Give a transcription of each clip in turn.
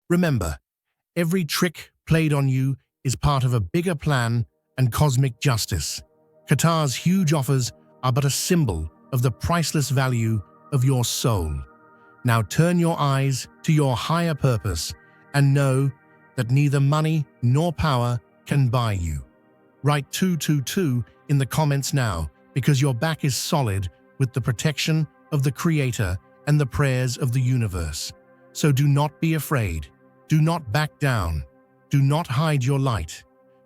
Remember, every trick played on you is part of a bigger plan and cosmic justice. Qatar's huge offers are but a symbol of the priceless value of your soul. Now turn your eyes to your higher purpose and know that neither money nor power can buy you. Write 222 in the comments now, because your back is solid with the protection of the Creator and the prayers of the universe. So do not be afraid. Do not back down. Do not hide your light.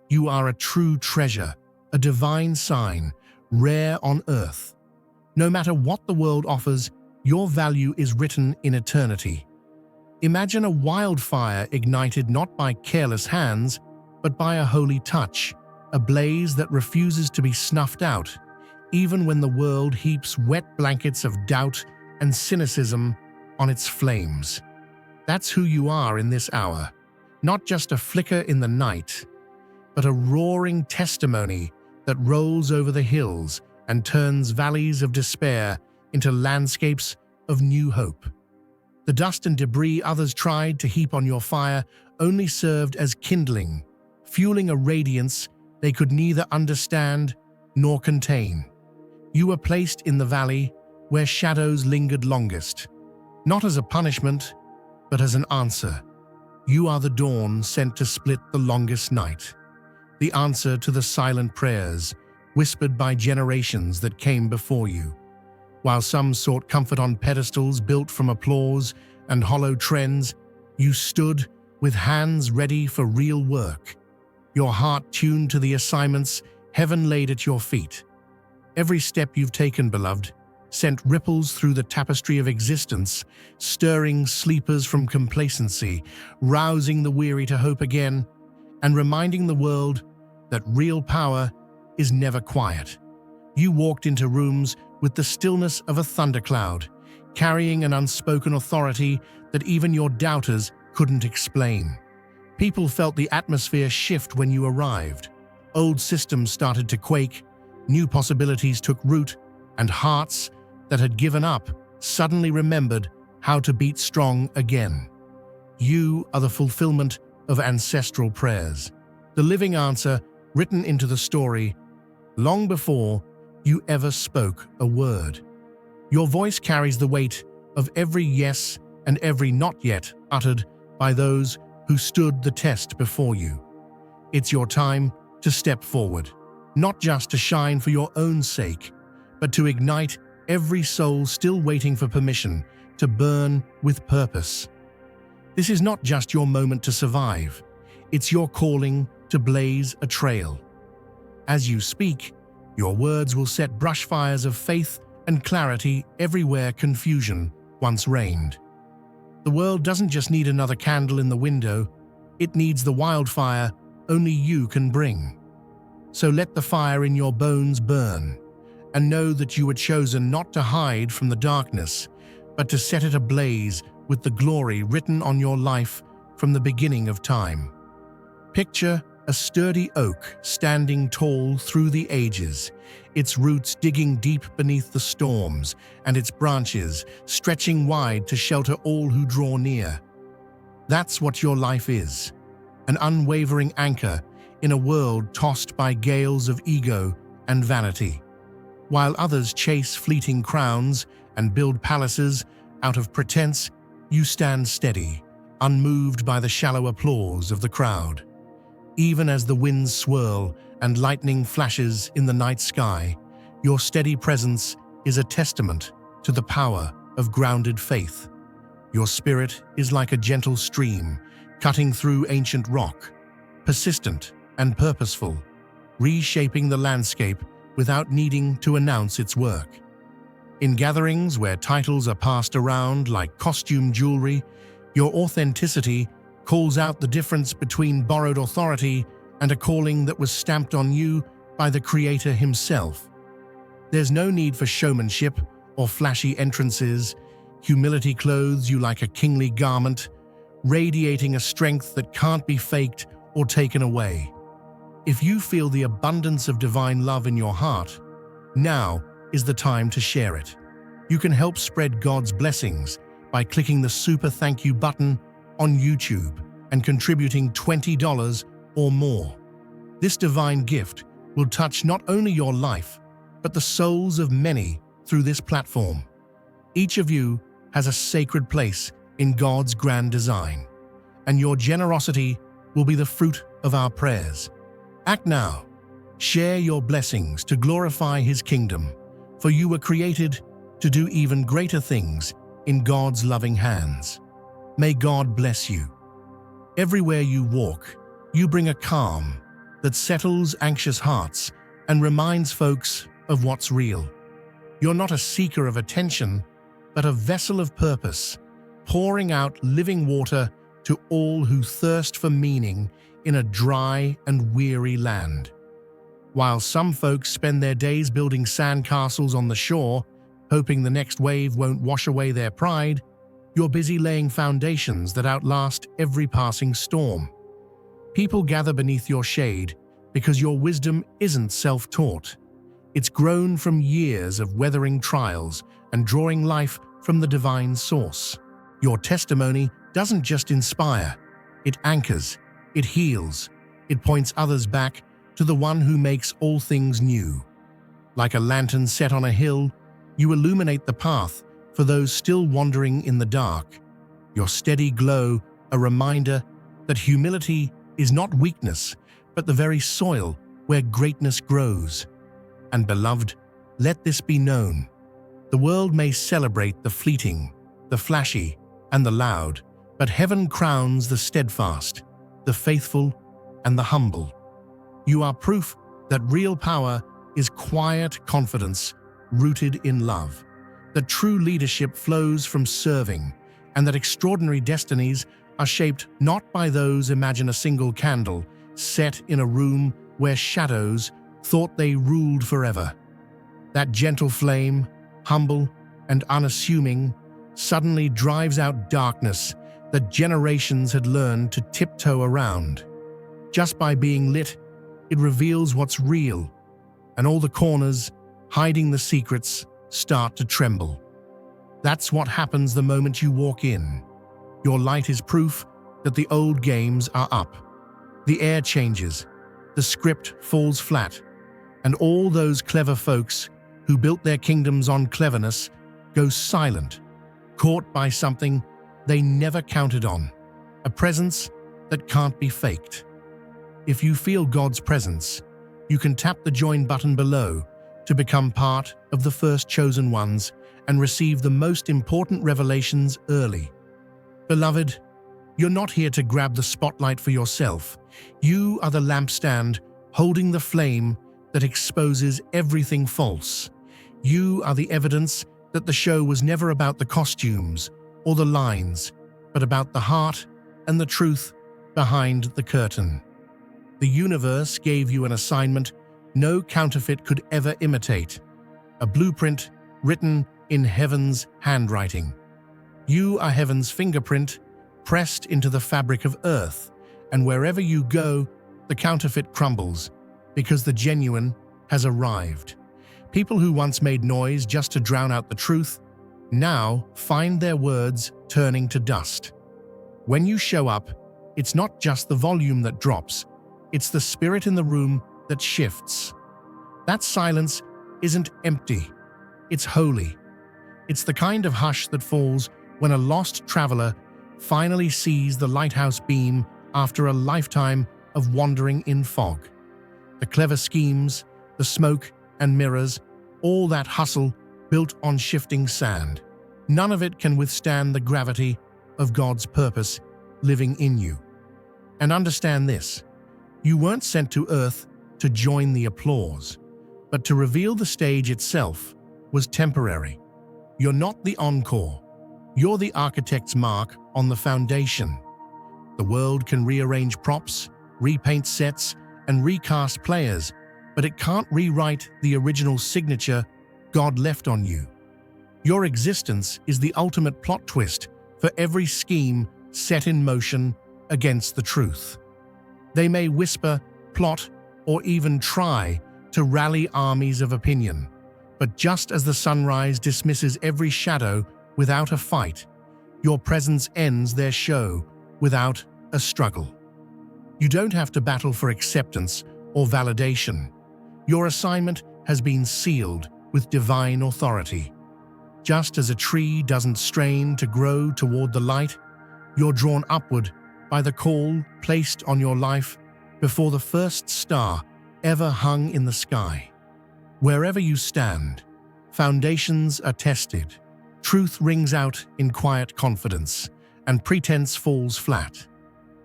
You are a true treasure, a divine sign, rare on earth. No matter what the world offers, your value is written in eternity. Imagine a wildfire ignited not by careless hands, but by a holy touch, a blaze that refuses to be snuffed out, even when the world heaps wet blankets of doubt and cynicism on its flames. That's who you are in this hour, not just a flicker in the night, but a roaring testimony that rolls over the hills and turns valleys of despair into landscapes of new hope. The dust and debris others tried to heap on your fire only served as kindling, fueling a radiance they could neither understand nor contain. You were placed in the valley where shadows lingered longest, not as a punishment, but as an answer. You are the dawn sent to split the longest night, the answer to the silent prayers whispered by generations that came before you. While some sought comfort on pedestals built from applause and hollow trends, you stood with hands ready for real work, your heart tuned to the assignments heaven laid at your feet. Every step you've taken, beloved, sent ripples through the tapestry of existence, stirring sleepers from complacency, rousing the weary to hope again, and reminding the world that real power is never quiet. You walked into rooms with the stillness of a thundercloud, carrying an unspoken authority that even your doubters couldn't explain. People felt the atmosphere shift when you arrived. Old systems started to quake, new possibilities took root, and hearts that had given up suddenly remembered how to beat strong again. You are the fulfillment of ancestral prayers, the living answer written into the story long before you ever spoke a word. Your voice carries the weight of every yes and every not yet uttered by those who stood the test before you. It's your time to step forward, not just to shine for your own sake, but to ignite every soul still waiting for permission to burn with purpose. This is not just your moment to survive, it's your calling to blaze a trail. As you speak, your words will set brushfires of faith and clarity everywhere confusion once reigned. The world doesn't just need another candle in the window, it needs the wildfire only you can bring. So let the fire in your bones burn, and know that you were chosen not to hide from the darkness, but to set it ablaze with the glory written on your life from the beginning of time. Picture a sturdy oak standing tall through the ages, its roots digging deep beneath the storms, and its branches stretching wide to shelter all who draw near. That's what your life is, an unwavering anchor in a world tossed by gales of ego and vanity. While others chase fleeting crowns and build palaces out of pretense, you stand steady, unmoved by the shallow applause of the crowd. Even as the winds swirl and lightning flashes in the night sky, your steady presence is a testament to the power of grounded faith. Your spirit is like a gentle stream, cutting through ancient rock, persistent and purposeful, reshaping the landscape without needing to announce its work. In gatherings where titles are passed around like costume jewelry, your authenticity calls out the difference between borrowed authority and a calling that was stamped on you by the Creator himself. There's no need for showmanship or flashy entrances. Humility clothes you like a kingly garment, radiating a strength that can't be faked or taken away. If you feel the abundance of divine love in your heart, now is the time to share it. You can help spread God's blessings by clicking the super thank you button on YouTube and contributing $20 or more. This divine gift will touch not only your life, but the souls of many through this platform. Each of you has a sacred place in God's grand design, and your generosity will be the fruit of our prayers. Act now. Share your blessings to glorify His kingdom, for you were created to do even greater things in God's loving hands. May God bless you. Everywhere you walk, you bring a calm that settles anxious hearts and reminds folks of what's real. You're not a seeker of attention, but a vessel of purpose, pouring out living water to all who thirst for meaning in a dry and weary land. While some folks spend their days building sandcastles on the shore, hoping the next wave won't wash away their pride, you're busy laying foundations that outlast every passing storm. People gather beneath your shade because your wisdom isn't self-taught. It's grown from years of weathering trials and drawing life from the divine source. Your testimony doesn't just inspire, it anchors, it heals, it points others back to the one who makes all things new. Like a lantern set on a hill, you illuminate the path for those still wandering in the dark. Your steady glow, a reminder that humility is not weakness, but the very soil where greatness grows. And beloved, let this be known. The world may celebrate the fleeting, the flashy, and the loud, but heaven crowns the steadfast, the faithful, and the humble. You are proof that real power is quiet confidence rooted in love, that true leadership flows from serving, and that extraordinary destinies are shaped not by those imagine a single candle set in a room where shadows thought they ruled forever. That gentle flame, humble and unassuming, suddenly drives out darkness that generations had learned to tiptoe around. Just by being lit, it reveals what's real, and all the corners, hiding the secrets, start to tremble. That's what happens the moment you walk in. Your light is proof that the old games are up. The air changes, the script falls flat, and all those clever folks who built their kingdoms on cleverness go silent, caught by something they never counted on, a presence that can't be faked. If you feel God's presence, you can tap the join button below to become part of the first chosen ones and receive the most important revelations early. Beloved, you're not here to grab the spotlight for yourself. You are the lampstand holding the flame that exposes everything false. You are the evidence that the show was never about the costumes or the lines, but about the heart and the truth behind the curtain. The universe gave you an assignment no counterfeit could ever imitate, a blueprint written in heaven's handwriting. You are heaven's fingerprint pressed into the fabric of earth, and wherever you go, the counterfeit crumbles because the genuine has arrived. People who once made noise just to drown out the truth now find their words turning to dust. When you show up, it's not just the volume that drops, it's the spirit in the room that shifts. That silence isn't empty, it's holy. It's the kind of hush that falls when a lost traveler finally sees the lighthouse beam after a lifetime of wandering in fog. The clever schemes, the smoke and mirrors, all that hustle built on shifting sand. None of it can withstand the gravity of God's purpose living in you. And understand this, you weren't sent to earth to join the applause, but to reveal the stage itself was temporary. You're not the encore. You're the architect's mark on the foundation. The world can rearrange props, repaint sets, and recast players, but it can't rewrite the original signature God left on you. Your existence is the ultimate plot twist for every scheme set in motion against the truth. They may whisper, plot, or even try to rally armies of opinion, but just as the sunrise dismisses every shadow without a fight, your presence ends their show without a struggle. You don't have to battle for acceptance or validation. Your assignment has been sealed with divine authority. Just as a tree doesn't strain to grow toward the light, you're drawn upward by the call placed on your life before the first star ever hung in the sky. Wherever you stand, foundations are tested, truth rings out in quiet confidence, and pretense falls flat.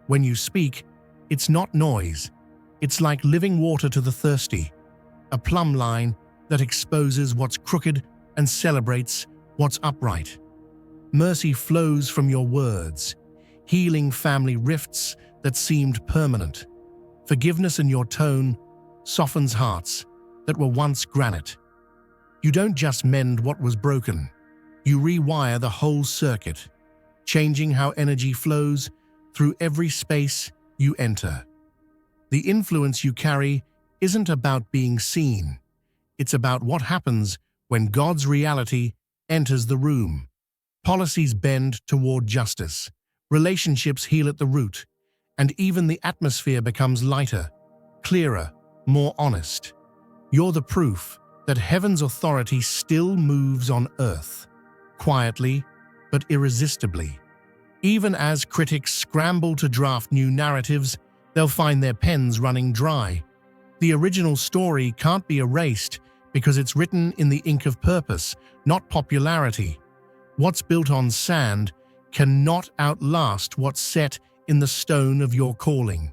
When you speak, it's not noise, it's like living water to the thirsty, a plumb line that exposes what's crooked and celebrates what's upright. Mercy flows from your words, healing family rifts that seemed permanent. Forgiveness in your tone softens hearts that were once granite. You don't just mend what was broken, you rewire the whole circuit, changing how energy flows through every space you enter. The influence you carry isn't about being seen, it's about what happens when God's reality enters the room. Policies bend toward justice, relationships heal at the root, and even the atmosphere becomes lighter, clearer, more honest. You're the proof that heaven's authority still moves on earth, quietly but irresistibly. Even as critics scramble to draft new narratives, they'll find their pens running dry. The original story can't be erased because it's written in the ink of purpose, not popularity. What's built on sand cannot outlast what's set in the stone of your calling.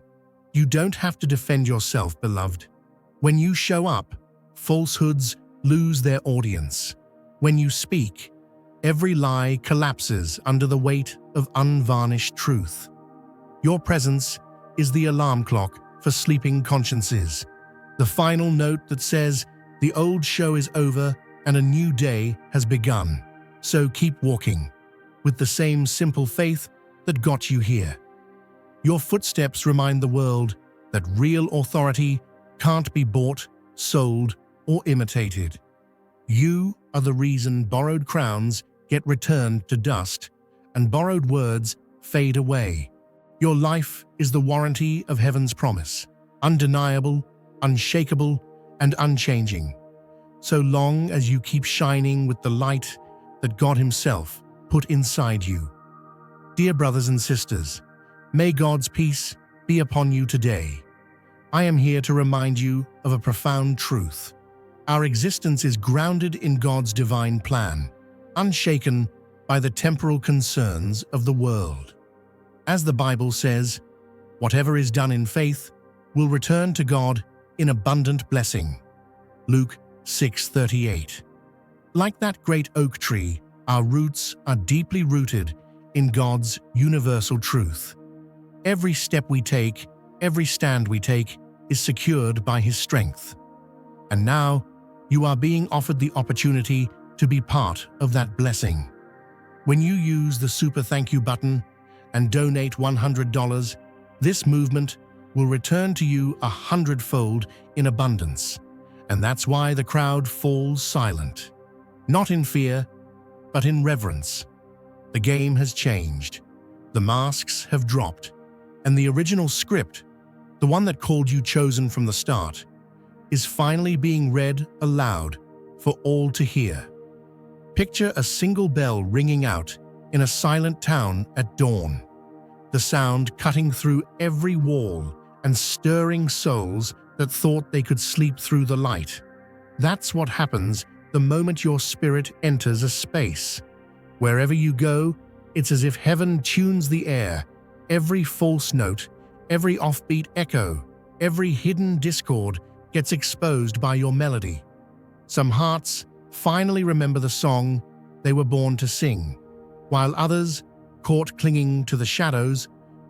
You don't have to defend yourself, beloved. When you show up, falsehoods lose their audience. When you speak, every lie collapses under the weight of unvarnished truth. Your presence is the alarm clock for sleeping consciences, the final note that says the old show is over and a new day has begun. So keep walking, with the same simple faith that got you here. Your footsteps remind the world that real authority can't be bought, sold, or imitated. You are the reason borrowed crowns get returned to dust and borrowed words fade away. Your life is the warranty of heaven's promise, undeniable, unshakable, and unchanging. So long as you keep shining with the light that God Himself put inside you. Dear brothers and sisters, may God's peace be upon you today. I am here to remind you of a profound truth. Our existence is grounded in God's divine plan, unshaken by the temporal concerns of the world. As the Bible says, whatever is done in faith will return to God in abundant blessing. Luke 6:38. Like that great oak tree, our roots are deeply rooted in God's universal truth. Every step we take, every stand we take, is secured by His strength. And now, you are being offered the opportunity to be part of that blessing. When you use the Super Thank You button and donate $100, this movement will return to you 100-fold in abundance. And that's why the crowd falls silent. Not in fear, but in reverence. The game has changed. The masks have dropped. And the original script, the one that called you chosen from the start, is finally being read aloud for all to hear. Picture a single bell ringing out in a silent town at dawn, the sound cutting through every wall and stirring souls that thought they could sleep through the light. That's what happens the moment your spirit enters a space. Wherever you go, it's as if heaven tunes the air. Every false note, every offbeat echo, every hidden discord gets exposed by your melody. Some hearts finally remember the song they were born to sing, while others, caught clinging to the shadows,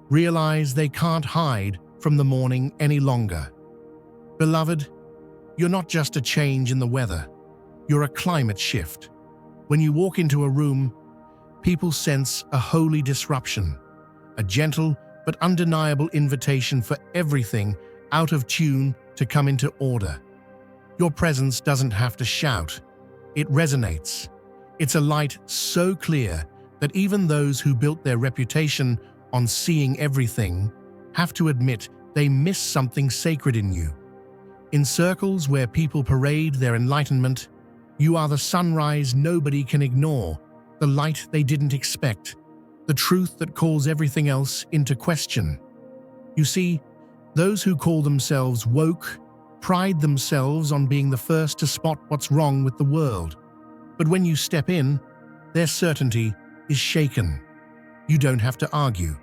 realize they can't hide from the morning any longer. Beloved, you're not just a change in the weather, you're a climate shift. When you walk into a room, people sense a holy disruption, a gentle but undeniable invitation for everything out of tune to come into order. Your presence doesn't have to shout, it resonates. It's a light so clear that even those who built their reputation on seeing everything have to admit they miss something sacred in you. In circles where people parade their enlightenment, you are the sunrise nobody can ignore, the light they didn't expect, the truth that calls everything else into question. You see, those who call themselves woke pride themselves on being the first to spot what's wrong with the world. But when you step in, their certainty is shaken. You don't have to argue.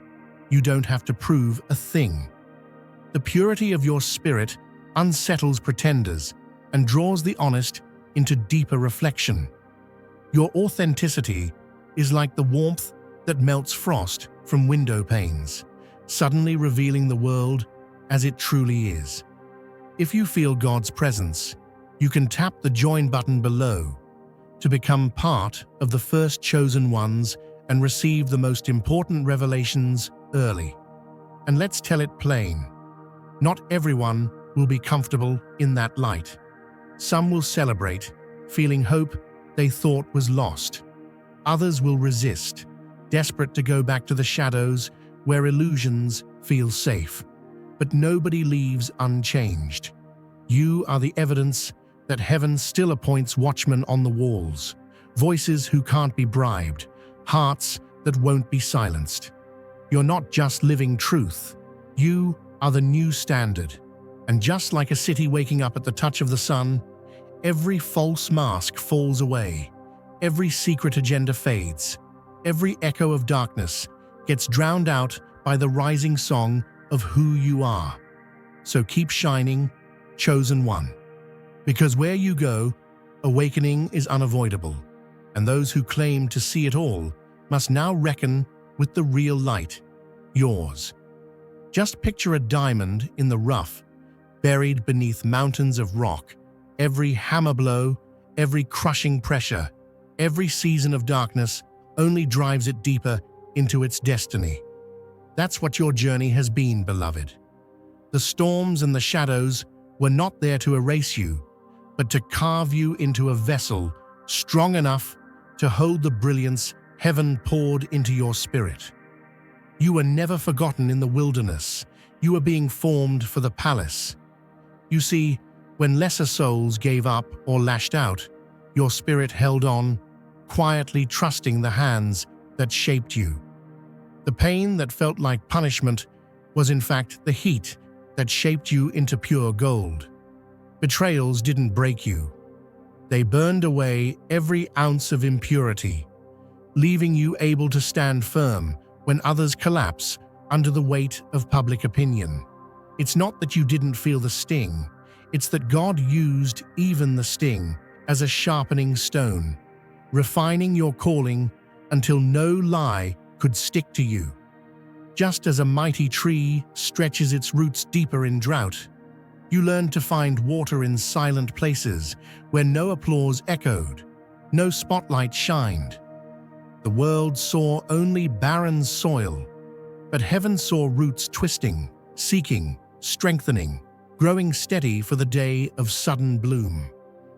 You don't have to prove a thing. The purity of your spirit unsettles pretenders and draws the honest into deeper reflection. Your authenticity is like the warmth that melts frost from window panes, suddenly revealing the world as it truly is. If you feel God's presence, you can tap the join button below to become part of the first chosen ones and receive the most important revelations early. And let's tell it plain. Not everyone will be comfortable in that light. Some will celebrate, feeling hope they thought was lost. Others will resist, desperate to go back to the shadows where illusions feel safe. But nobody leaves unchanged. You are the evidence that heaven still appoints watchmen on the walls, voices who can't be bribed, hearts that won't be silenced. You're not just living truth. You are the new standard. And just like a city waking up at the touch of the sun, every false mask falls away, every secret agenda fades, every echo of darkness gets drowned out by the rising song of who you are. So keep shining, chosen one. Because where you go, awakening is unavoidable, and those who claim to see it all must now reckon with the real light, yours. Just picture a diamond in the rough, buried beneath mountains of rock. Every hammer blow, every crushing pressure, every season of darkness only drives it deeper into its destiny. That's what your journey has been, beloved. The storms and the shadows were not there to erase you, but to carve you into a vessel strong enough to hold the brilliance heaven poured into your spirit. You were never forgotten in the wilderness. You were being formed for the palace. You see, when lesser souls gave up or lashed out, your spirit held on, quietly trusting the hands that shaped you. The pain that felt like punishment was in fact the heat that shaped you into pure gold. Betrayals didn't break you. They burned away every ounce of impurity, leaving you able to stand firm when others collapse under the weight of public opinion. It's not that you didn't feel the sting, it's that God used even the sting as a sharpening stone, refining your calling until no lie could stick to you. Just as a mighty tree stretches its roots deeper in drought, you learned to find water in silent places where no applause echoed, no spotlight shined. The world saw only barren soil, but heaven saw roots twisting, seeking, strengthening, growing steady for the day of sudden bloom.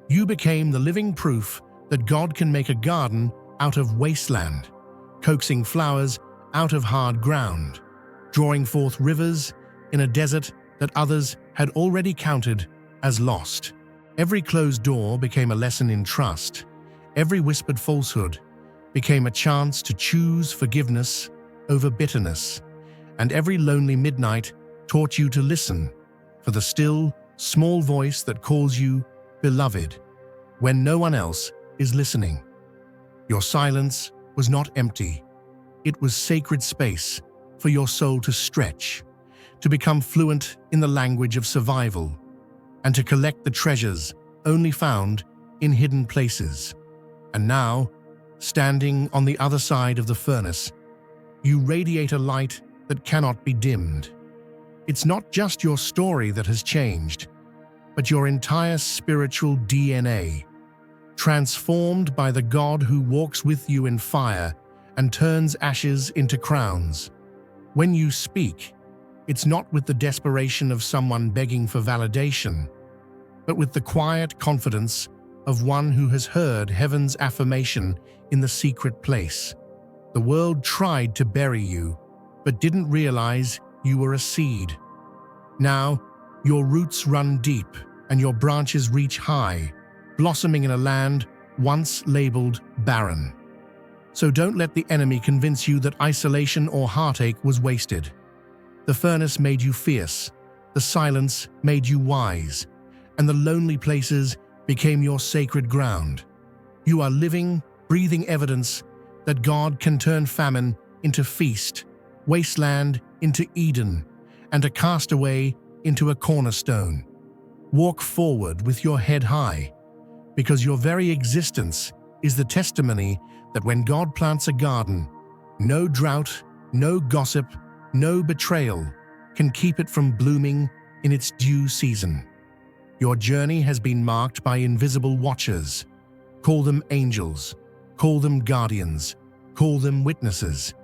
You became the living proof that God can make a garden out of wasteland, coaxing flowers out of hard ground, drawing forth rivers in a desert that others had already counted as lost. Every closed door became a lesson in trust. Every whispered falsehood became a chance to choose forgiveness over bitterness. And every lonely midnight taught you to listen for the still, small voice that calls you beloved when no one else is listening. Your silence was not empty. It was sacred space for your soul to stretch, to become fluent in the language of survival, and to collect the treasures only found in hidden places. And now, standing on the other side of the furnace, you radiate a light that cannot be dimmed. It's not just your story that has changed, but your entire spiritual DNA, transformed by the God who walks with you in fire and turns ashes into crowns. When you speak, it's not with the desperation of someone begging for validation, but with the quiet confidence of one who has heard heaven's affirmation in the secret place. The world tried to bury you, but didn't realize you were a seed. Now, your roots run deep and your branches reach high, blossoming in a land once labeled barren. So don't let the enemy convince you that isolation or heartache was wasted. The furnace made you fierce, the silence made you wise, and the lonely places became your sacred ground. You are living, breathing evidence that God can turn famine into feast, wasteland into Eden, and a castaway into a cornerstone. Walk forward with your head high, because your very existence is the testimony that when God plants a garden, no drought, no gossip, no betrayal can keep it from blooming in its due season. Your journey has been marked by invisible watchers. Call them angels, call them guardians, call them witnesses.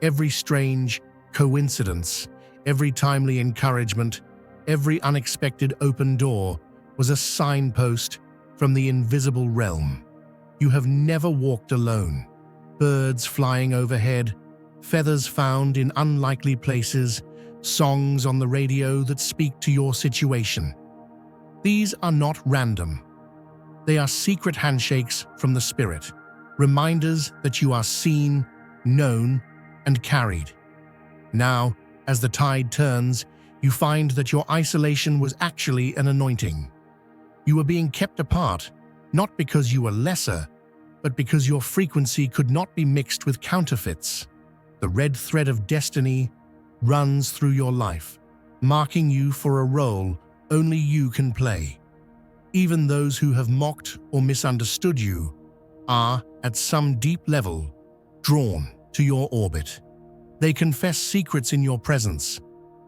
Every strange coincidence, every timely encouragement, every unexpected open door was a signpost from the invisible realm. You have never walked alone. Birds flying overhead, feathers found in unlikely places, songs on the radio that speak to your situation. These are not random. They are secret handshakes from the Spirit, reminders that you are seen, known, and carried. Now, as the tide turns, you find that your isolation was actually an anointing. You were being kept apart, not because you were lesser, but because your frequency could not be mixed with counterfeits. The red thread of destiny runs through your life, marking you for a role only you can play. Even those who have mocked or misunderstood you are, at some deep level, drawn to your orbit. They confess secrets in your presence,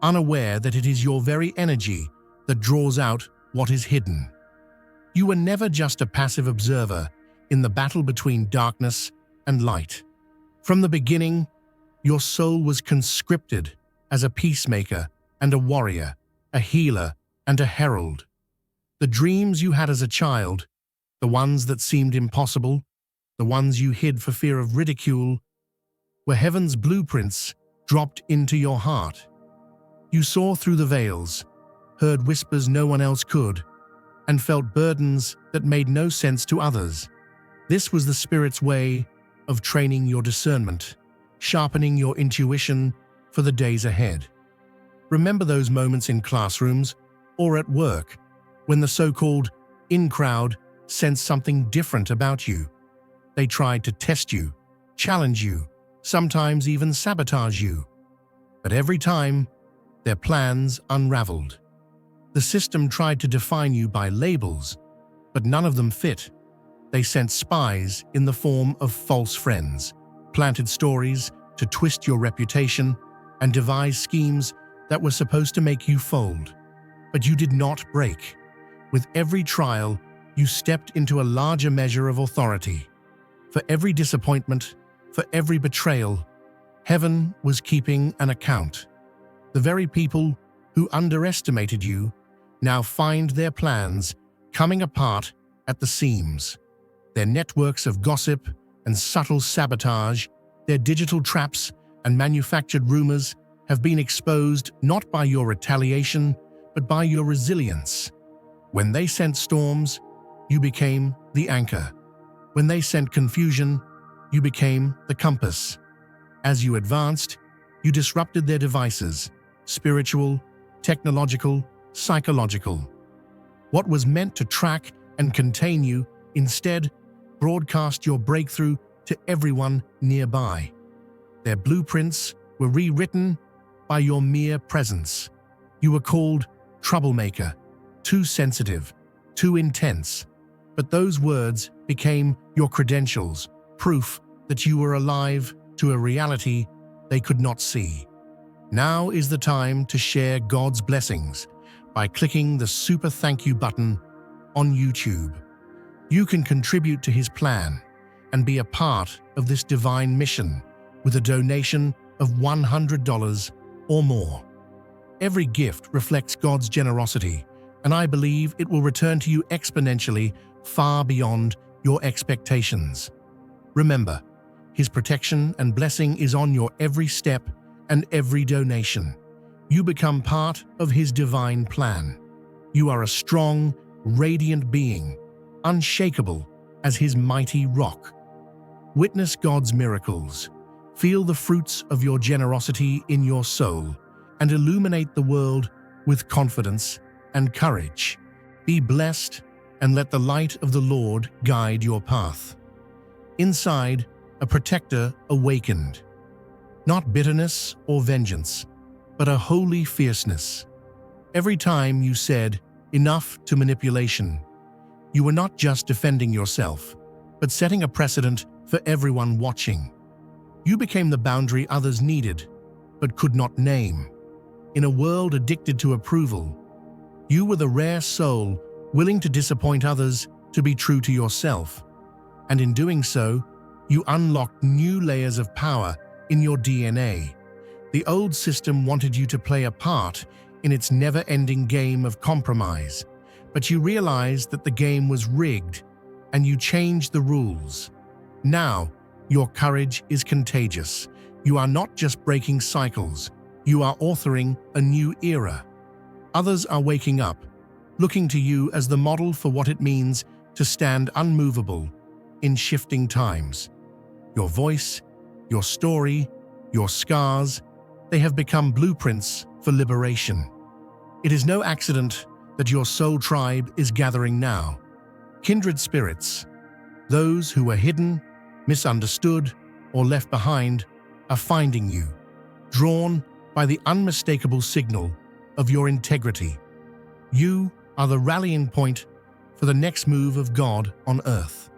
unaware that it is your very energy that draws out what is hidden. You were never just a passive observer in the battle between darkness and light. From the beginning, your soul was conscripted as a peacemaker and a warrior, a healer and a herald. The dreams you had as a child, the ones that seemed impossible, the ones you hid for fear of ridicule, were heaven's blueprints dropped into your heart. You saw through the veils, heard whispers no one else could, and felt burdens that made no sense to others. This was the Spirit's way of training your discernment, sharpening your intuition for the days ahead. Remember those moments in classrooms or at work when the so-called in-crowd sensed something different about you. They tried to test you, challenge you, sometimes even sabotage you. But every time, their plans unraveled. The system tried to define you by labels, but none of them fit. They sent spies in the form of false friends, planted stories to twist your reputation, and devised schemes that were supposed to make you fold. But you did not break. With every trial, you stepped into a larger measure of authority. For every disappointment, for every betrayal, heaven was keeping an account. The very people who underestimated you now find their plans coming apart at the seams. Their networks of gossip and subtle sabotage, their digital traps and manufactured rumors have been exposed not by your retaliation, but by your resilience. When they sent storms, you became the anchor. When they sent confusion, you became the compass. As you advanced, you disrupted their devices, spiritual, technological, psychological. What was meant to track and contain you instead broadcast your breakthrough to everyone nearby. Their blueprints were rewritten by your mere presence. You were called troublemaker, too sensitive, too intense. But those words became your credentials, proof that you were alive to a reality they could not see. Now is the time to share God's blessings by clicking the super thank you button on YouTube. You can contribute to His plan and be a part of this divine mission with a donation of $100 or more. Every gift reflects God's generosity, and I believe it will return to you exponentially far beyond your expectations. Remember, His protection and blessing is on your every step and every donation. You become part of His divine plan. You are a strong, radiant being, unshakable as His mighty rock. Witness God's miracles. Feel the fruits of your generosity in your soul, and illuminate the world with confidence and courage. Be blessed, and let the light of the Lord guide your path. Inside, a protector awakened. Not bitterness or vengeance, but a holy fierceness. Every time you said, "Enough," to manipulation, you were not just defending yourself, but setting a precedent for everyone watching. You became the boundary others needed, but could not name. In a world addicted to approval, you were the rare soul willing to disappoint others to be true to yourself. And in doing so, you unlocked new layers of power in your DNA. The old system wanted you to play a part in its never-ending game of compromise, but you realized that the game was rigged, and you changed the rules. Now, your courage is contagious. You are not just breaking cycles, you are authoring a new era. Others are waking up, looking to you as the model for what it means to stand unmovable in shifting times. Your voice, your story, your scars, they have become blueprints for liberation. It is no accident that your soul tribe is gathering now. Kindred spirits, those who were hidden, misunderstood, or left behind, are finding you, drawn by the unmistakable signal of your integrity. You are the rallying point for the next move of God on earth.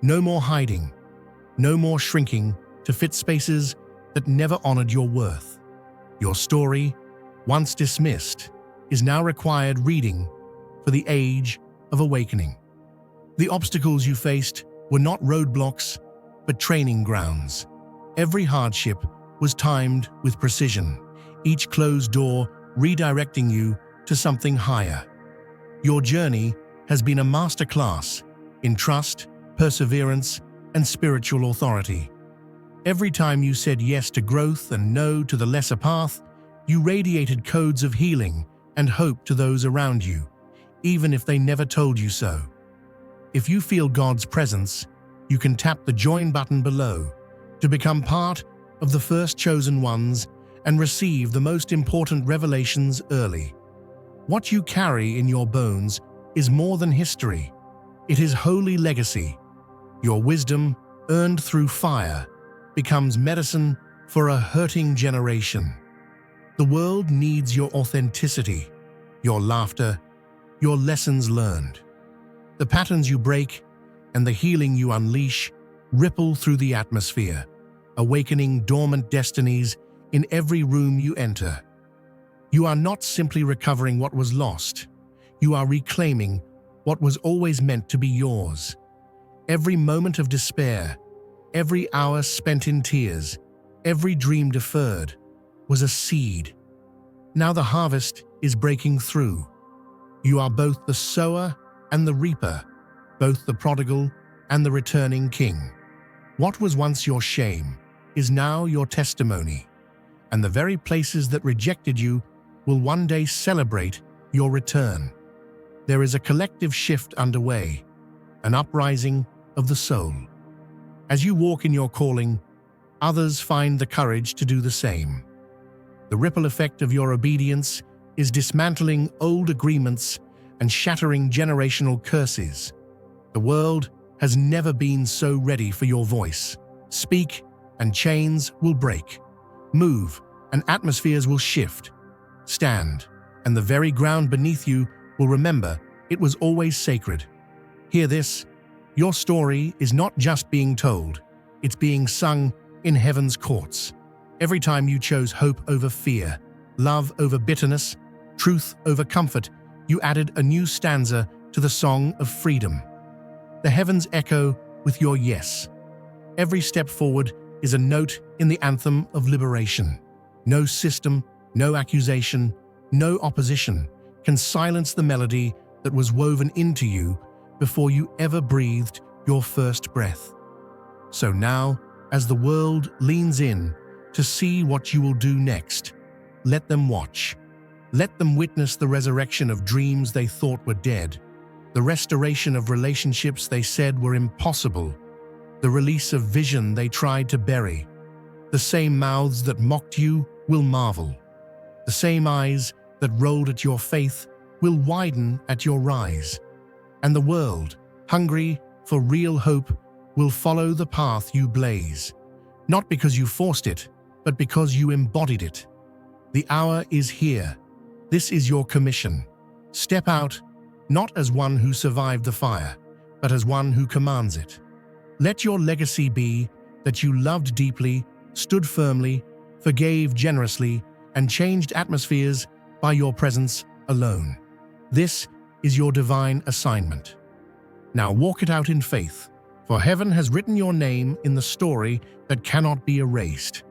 No more hiding, no more shrinking to fit spaces that never honored your worth. Your story, once dismissed, is now required reading for the age of awakening. The obstacles you faced were not roadblocks, but training grounds. Every hardship was timed with precision, each closed door redirecting you to something higher. Your journey has been a masterclass in trust, perseverance, and spiritual authority. Every time you said yes to growth and no to the lesser path, you radiated codes of healing and hope to those around you, even if they never told you so. If you feel God's presence, you can tap the join button below to become part of the first chosen ones and receive the most important revelations early. What you carry in your bones is more than history. It is holy legacy. Your wisdom, earned through fire, becomes medicine for a hurting generation. The world needs your authenticity, your laughter, your lessons learned. The patterns you break and the healing you unleash ripple through the atmosphere, awakening dormant destinies in every room you enter. You are not simply recovering what was lost. You are reclaiming what was always meant to be yours. Every moment of despair, every hour spent in tears, every dream deferred, was a seed. Now the harvest is breaking through. You are both the sower and the reaper, both the prodigal and the returning king. What was once your shame is now your testimony, and the very places that rejected you will one day celebrate your return. There is a collective shift underway, an uprising of the soul. As you walk in your calling, others find the courage to do the same. The ripple effect of your obedience is dismantling old agreements and shattering generational curses. The world has never been so ready for your voice. Speak, and chains will break. Move, and atmospheres will shift. Stand, and the very ground beneath you will remember it was always sacred. Hear this: your story is not just being told, it's being sung in heaven's courts. Every time you chose hope over fear, love over bitterness, truth over comfort, you added a new stanza to the song of freedom. The heavens echo with your yes. Every step forward is a note in the anthem of liberation. No system, no accusation, no opposition can silence the melody that was woven into you before you ever breathed your first breath. So now, as the world leans in to see what you will do next. Let them watch. Let them witness the resurrection of dreams they thought were dead, the restoration of relationships they said were impossible, the release of vision they tried to bury. The same mouths that mocked you will marvel. The same eyes that rolled at your faith will widen at your rise. And the world, hungry for real hope, will follow the path you blaze, not because you forced it, but because you embodied it. The hour is here. This is your commission. Step out, not as one who survived the fire, but as one who commands it. Let your legacy be that you loved deeply, stood firmly, forgave generously, and changed atmospheres by your presence alone. This is your divine assignment. Now walk it out in faith, for heaven has written your name in the story that cannot be erased.